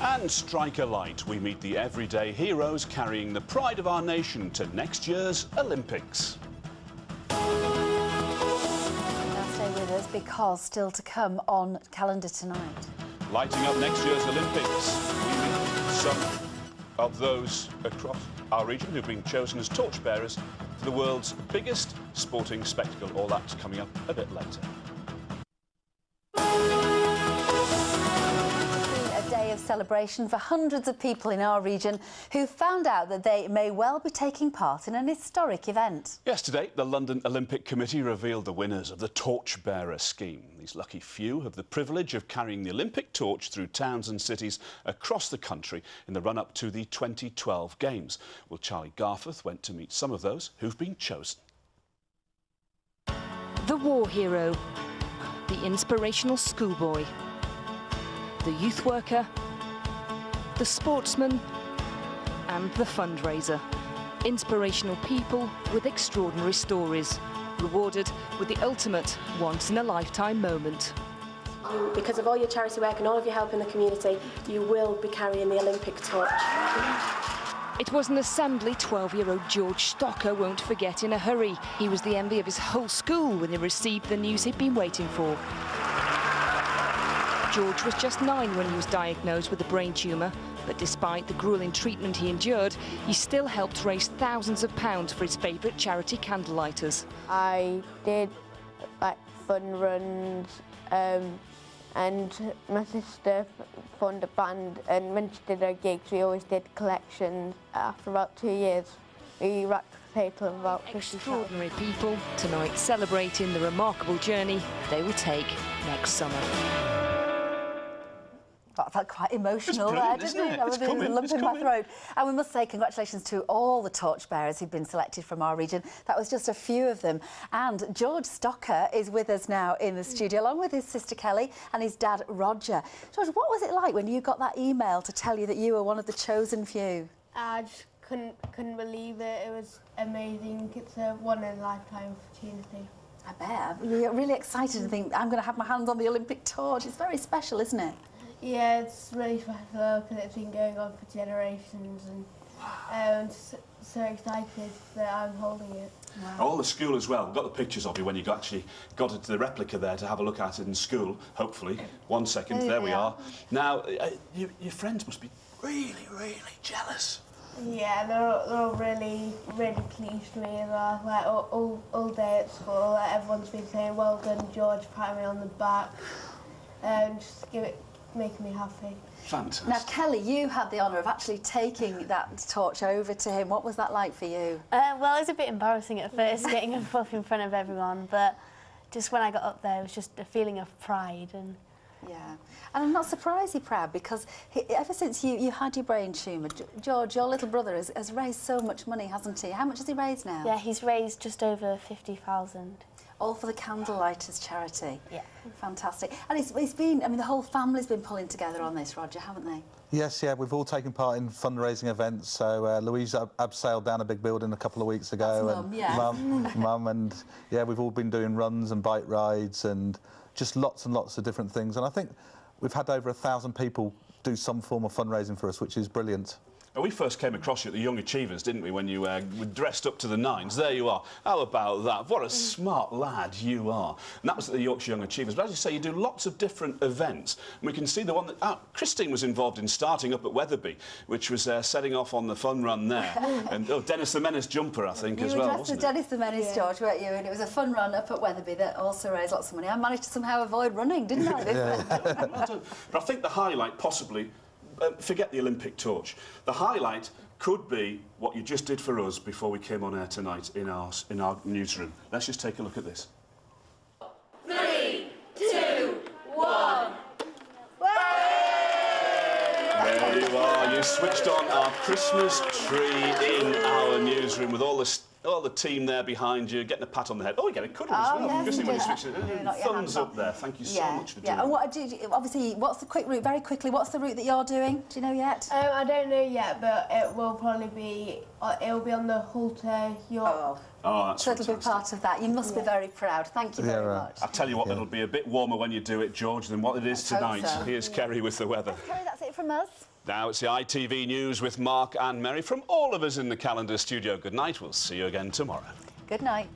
And Strike a Light, we meet the everyday heroes carrying the pride of our nation to next year's Olympics. Now stay with us because still to come on calendar tonight. Lighting up next year's Olympics, we meet some of those across our region who've been chosen as torchbearers for the world's biggest sporting spectacle. All that's coming up a bit later. Of celebration for hundreds of people in our region who found out that they may well be taking part in an historic event. Yesterday, the London Olympic Committee revealed the winners of the Torchbearer scheme. These lucky few have the privilege of carrying the Olympic torch through towns and cities across the country in the run-up to the 2012 Games. Well, Charlie Garforth went to meet some of those who've been chosen. The war hero, the inspirational schoolboy, the youth worker, the sportsman and the fundraiser. Inspirational people with extraordinary stories, rewarded with the ultimate once-in-a-lifetime moment. Because of all your charity work and all of your help in the community, you will be carrying the Olympic torch. It was an assembly 12-year-old George Stocker won't forget in a hurry. He was the envy of his whole school when he received the news he'd been waiting for. George was just 9 when he was diagnosed with a brain tumour, but despite the gruelling treatment he endured, he still helped raise thousands of pounds for his favourite charity candlelighters. I did like fun runs and my sister formed a band, and when she did her gigs we always did collections. After about 2 years we racked a total of about 50,000. Extraordinary people tonight celebrating the remarkable journey they will take next summer. That felt quite emotional there, didn't it? It's coming, a lump it's in my coming. throat. And we must say congratulations to all the torchbearers who've been selected from our region. That was just a few of them. And George Stocker is with us now in the studio, along with his sister Kelly and his dad Roger. George, what was it like when you got that email to tell you that you were one of the chosen few? I just couldn't believe it. It was amazing. It's a one-in-a-lifetime opportunity. I bet. You're really excited to think, I'm going to have my hands on the Olympic torch. It's very special, isn't it? Yeah, it's really special because it's been going on for generations, and I'm so excited that I'm holding it. Wow. All the school as well. We've got the pictures of you when you actually got into the replica there to have a look at it in school, hopefully. 1 second, there we are. Now, your friends must be really, really jealous. Yeah, they're all really, really pleased for me as well. Like all day at school, like, everyone's been saying, "Well done, George," patting me on the back, and just making me happy. Fantastic. Now, Kelly, you had the honour of actually taking that torch over to him. What was that like for you? Well, it was a bit embarrassing at first, getting up in front of everyone, but just when I got up there, it was just a feeling of pride. And yeah, and I'm not surprised you're proud, because ever since you had your brain tumour, George, your little brother, has raised so much money, hasn't he? How much has he raised now? yeah, he's raised just over 50,000. All for the Candlelighters charity. Yeah. Fantastic. And it's been, I mean, the whole family's been pulling together on this, Roger, haven't they? Yes, yeah, we've all taken part in fundraising events. So Louise abseiled down a big building a couple of weeks ago. That's Mum, yeah. Mum, and yeah, we've all been doing runs and bike rides and just lots and lots of different things. And I think we've had over 1,000 people do some form of fundraising for us, which is brilliant. We first came across you at the Young Achievers, didn't we, when you were dressed up to the nines? There you are. How about that? What a smart lad you are. And that was at the Yorkshire Young Achievers. But as you say, you do lots of different events. And we can see the one that Christine was involved in starting up at Wetherby, which was setting off on the fun run there. And Dennis the Menace jumper, I think, as well, wasn't it? You were dressed as Dennis the Menace, George, weren't you? And it was a fun run up at Wetherby that also raised lots of money. I managed to somehow avoid running, didn't I? But I think the highlight, possibly, forget the Olympic torch. The highlight could be what you just did for us before we came on air tonight in our newsroom. Let's just take a look at this. 3, 2, 1. There you are. You switched on our Christmas tree in our newsroom with all the all the team there behind you, getting a pat on the head. Oh, you get a cuddle as well. yes, Just you when you do. switch it. Not your Thumbs hands up off. there. Thank you so much for doing And that. what obviously, what's the quick route? Very quickly, what's the route that you're doing? Do you know yet? I don't know yet, but it will probably be. It'll be on the Halter York. Oh, that's So it'll be fantastic. part of that. You must be very proud. Thank you very much. I tell you what, it'll be a bit warmer when you do it, George, than what it is Let's hope tonight. so. Here's Kerry with the weather. Kerry, that's it from us. Now it's the ITV News with Mark and Mary from all of us in the Calendar studio. Good night. We'll see you again tomorrow. Good night.